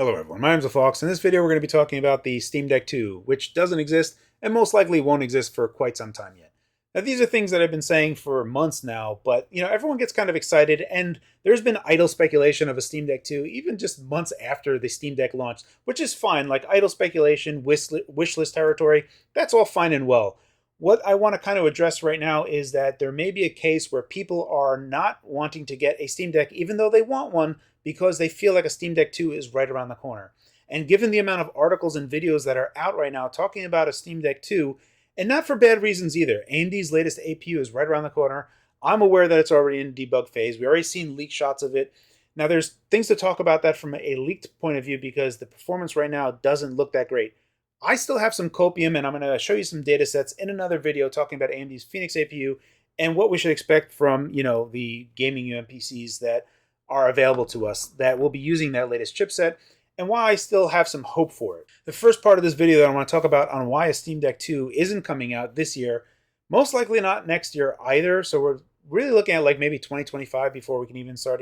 Hello everyone, my name's Phawx. In this video we're going to be talking about the Steam Deck 2, which doesn't exist and most likely won't exist for quite some time yet. Now these are things that I've been saying for months now, but everyone gets kind of excited, and there's been idle speculation of a Steam Deck 2 even just months after the Steam Deck launched, which is fine. Like idle speculation, wish list territory, that's all fine and well. What I want to kind of address right now is that there may be a case where people are not wanting to get a Steam Deck even though they want one, because they feel like a Steam Deck 2 is right around the corner. And given the amount of articles and videos that are out right now talking about a Steam Deck 2, and not for bad reasons either, AMD's latest APU is right around the corner. I'm aware that it's already in debug phase. We already seen leak shots of it. Now there's things to talk about that from a leaked point of view because the performance right now doesn't look that great. I still have some copium, and I'm going to show you some data sets in another video talking about AMD's Phoenix APU and what we should expect from the gaming UMPCs that are available to us that will be using that latest chipset, and why I still have some hope for it. The first part of this video that I want to talk about on why a Steam Deck 2 isn't coming out this year, most likely not next year either, so we're really looking at like maybe 2025 before we can even start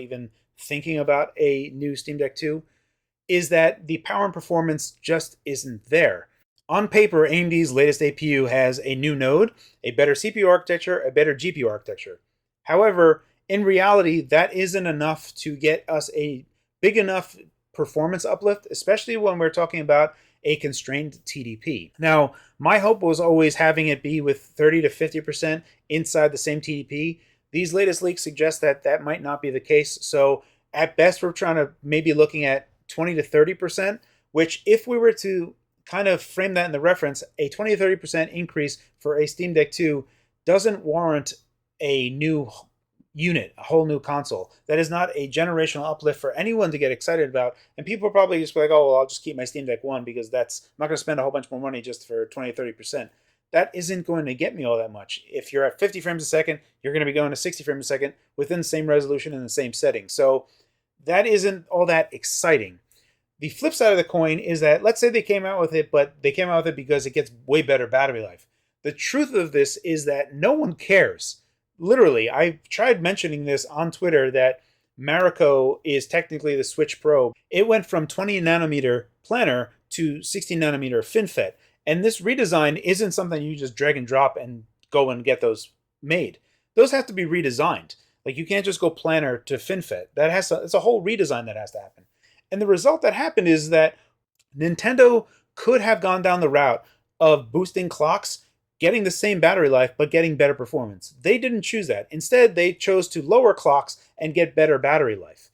thinking about a new Steam Deck 2, is that the power and performance just isn't there. On paper, AMD's latest APU has a new node, a better CPU architecture, a better GPU architecture. However, in reality, that isn't enough to get us a big enough performance uplift, especially when we're talking about a constrained TDP. Now, my hope was always having it be with 30 to 50% inside the same TDP. These latest leaks suggest that that might not be the case. So at best, we're trying to maybe looking at 20 to 30%, which if we were to kind of frame that in the reference, a 20 to 30% increase for a Steam Deck 2 doesn't warrant a new unit, a whole new console. That is not a generational uplift for anyone to get excited about. And people are probably just like, oh, well, I'll just keep my Steam Deck 1 because I'm not going to spend a whole bunch more money just for 20 to 30%. That isn't going to get me all that much. If you're at 50 frames a second, you're going to be going to 60 frames a second within the same resolution and the same setting. So that isn't all that exciting. The flip side of the coin is that, let's say they came out with it, but they came out with it because it gets way better battery life. The truth of this is that no one cares. Literally, I tried mentioning this on Twitter that Marico is technically the Switch Pro. It went from 20 nanometer planar to 16 nanometer FinFET. And this redesign isn't something you just drag and drop and go and get those made. Those have to be redesigned. Like, you can't just go planar to FinFET. It's a whole redesign that has to happen. And the result that happened is that Nintendo could have gone down the route of boosting clocks, getting the same battery life, but getting better performance. They didn't choose that. Instead, they chose to lower clocks and get better battery life.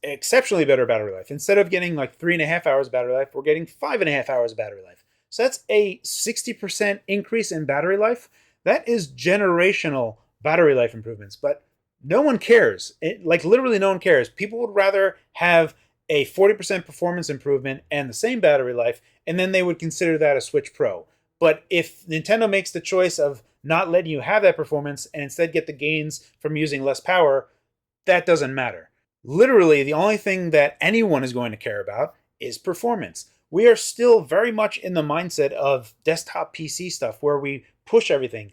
Exceptionally better battery life. Instead of getting like 3.5 hours battery life, we're getting 5.5 hours battery life. So that's a 60% increase in battery life. That is generational battery life improvements, but no one cares. Literally no one cares. People would rather have a 40% performance improvement and the same battery life, and then they would consider that a Switch Pro. But if Nintendo makes the choice of not letting you have that performance and instead get the gains from using less power, that doesn't matter. Literally, the only thing that anyone is going to care about is performance. We are still very much in the mindset of desktop PC stuff where we push everything.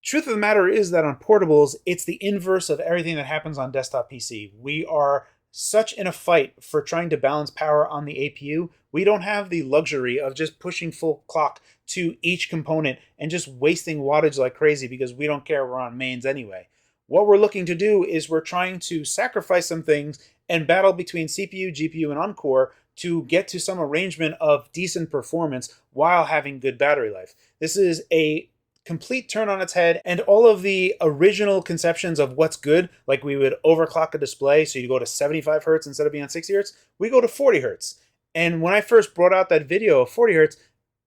Truth of the matter is that on portables, it's the inverse of everything that happens on desktop PC. We are such in a fight for trying to balance power on the APU, we don't have the luxury of just pushing full clock to each component and just wasting wattage like crazy because we don't care, we're on mains anyway. What we're looking to do is we're trying to sacrifice some things and battle between CPU, GPU, and Encore to get to some arrangement of decent performance while having good battery life. This is a complete turn on its head, and all of the original conceptions of what's good, like we would overclock a display so you go to 75 hertz instead of being on 60 hertz, we go to 40 hertz. And when I first brought out that video of 40 hertz,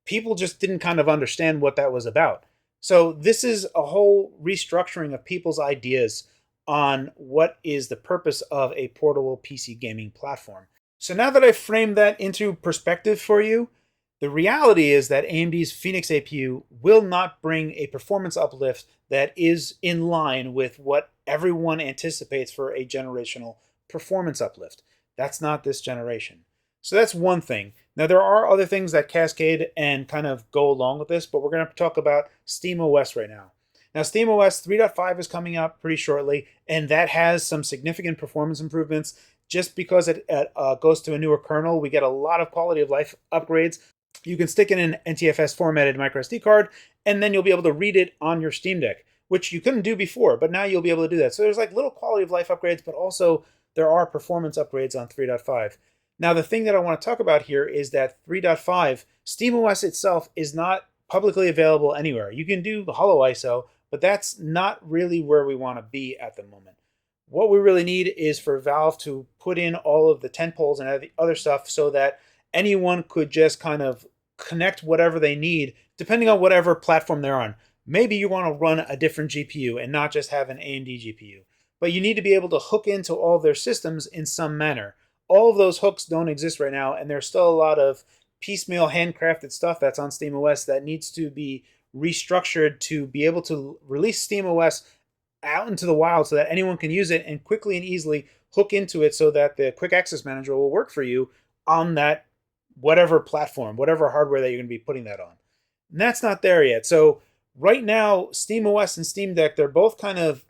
people just didn't kind of understand what that was about. So this is a whole restructuring of people's ideas on what is the purpose of a portable PC gaming platform. So now that I've framed that into perspective for you, the reality is that AMD's Phoenix APU will not bring a performance uplift that is in line with what everyone anticipates for a generational performance uplift. That's not this generation. So that's one thing. Now, there are other things that cascade and kind of go along with this, but we're going to talk about SteamOS right now. Now, SteamOS 3.5 is coming out pretty shortly, and that has some significant performance improvements. just because it goes to a newer kernel, we get a lot of quality of life upgrades. You can stick in an NTFS formatted microSD card, and then you'll be able to read it on your Steam Deck, which you couldn't do before, but now you'll be able to do that. So there's like little quality of life upgrades, but also there are performance upgrades on 3.5. Now, the thing that I want to talk about here is that 3.5, SteamOS itself is not publicly available anywhere. You can do the Holo ISO, but that's not really where we want to be at the moment. What we really need is for Valve to put in all of the tentpoles and other stuff so that anyone could just kind of connect whatever they need, depending on whatever platform they're on. Maybe you want to run a different GPU and not just have an AMD GPU, but you need to be able to hook into all of their systems in some manner. All of those hooks don't exist right now, and there's still a lot of piecemeal handcrafted stuff that's on SteamOS that needs to be restructured to be able to release SteamOS out into the wild so that anyone can use it and quickly and easily hook into it so that the quick access manager will work for you on that whatever platform, whatever hardware that you're going to be putting that on. And that's not there yet. So right now, SteamOS and SteamDeck, they're both kind of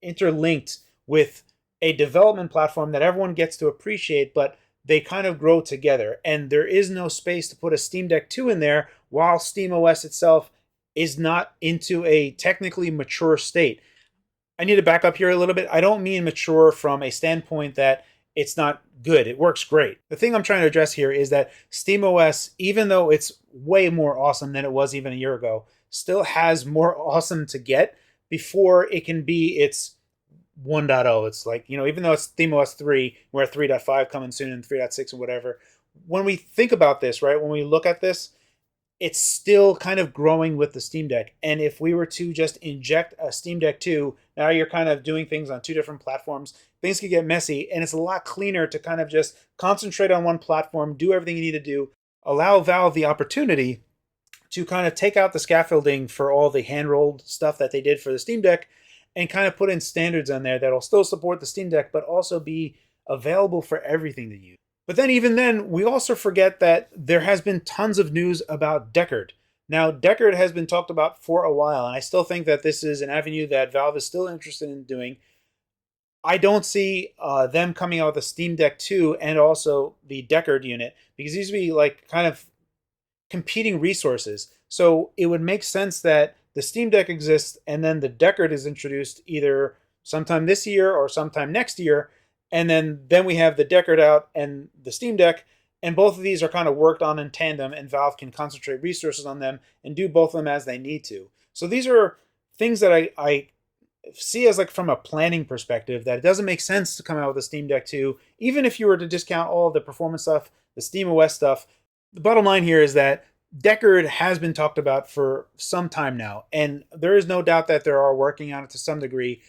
interlinked with a development platform that everyone gets to appreciate, but they kind of grow together. And there is no space to put a Steam Deck 2 in there while SteamOS itself is not into a technically mature state. I need to back up here a little bit. I don't mean mature from a standpoint that it's not good. It works great. The thing I'm trying to address here is that SteamOS, even though it's way more awesome than it was even a year ago, still has more awesome to get before it can be its 1.0. It's like, even though it's SteamOS 3, we're at 3.5 coming soon and 3.6 and whatever. When we think about this, right, when we look at this, it's still kind of growing with the Steam Deck. And if we were to just inject a Steam Deck 2, now you're kind of doing things on two different platforms. Things could get messy, and it's a lot cleaner to kind of just concentrate on one platform, do everything you need to do, allow Valve the opportunity to kind of take out the scaffolding for all the hand-rolled stuff that they did for the Steam Deck and kind of put in standards on there that'll still support the Steam Deck, but also be available for everything to use. But then even then, we also forget that there has been tons of news about Deckard. Now, Deckard has been talked about for a while, and I still think that this is an avenue that Valve is still interested in doing. I don't see them coming out with a Steam Deck 2 and also the Deckard unit, because these would be like kind of competing resources. So it would make sense that the Steam Deck exists and then the Deckard is introduced either sometime this year or sometime next year. And then we have the Deckard out and the Steam Deck, and both of these are kind of worked on in tandem, and Valve can concentrate resources on them and do both of them as they need to. So these are things that I see as like from a planning perspective that it doesn't make sense to come out with a Steam Deck 2, even if you were to discount all of the performance stuff, the SteamOS stuff. The bottom line here is that Deckard has been talked about for some time now, and there is no doubt that they are working on it to some degree.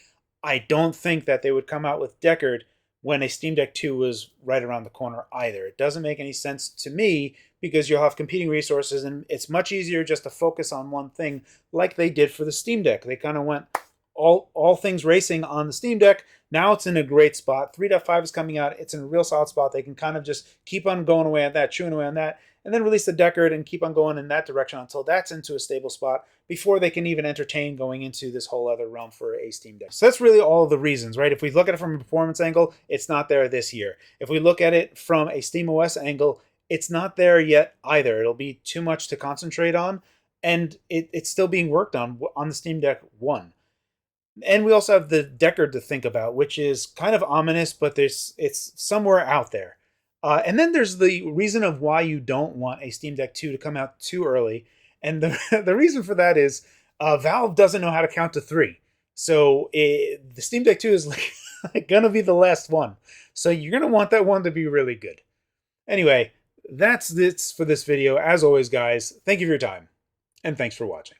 I don't think that they would come out with Deckard when a Steam Deck 2 was right around the corner either. It doesn't make any sense to me because you'll have competing resources, and it's much easier just to focus on one thing like they did for the Steam Deck. They kind of went all things racing on the Steam Deck. Now it's in a great spot. 3.5 is coming out. It's in a real solid spot. They can kind of just keep on going away on that, chewing away on that, and then release the Deckard and keep on going in that direction until that's into a stable spot before they can even entertain going into this whole other realm for a Steam Deck. So that's really all of the reasons, right? If we look at it from a performance angle, it's not there this year. If we look at it from a SteamOS angle, it's not there yet either. It'll be too much to concentrate on, and it's still being worked on the Steam Deck 1. And we also have the Deckard to think about, which is kind of ominous, but it's somewhere out there. And then there's the reason of why you don't want a Steam Deck 2 to come out too early. And the reason for that is Valve doesn't know how to count to 3. So the Steam Deck 2 is like going to be the last one. So you're going to want that one to be really good. Anyway, that's it for this video. As always, guys, thank you for your time, and thanks for watching.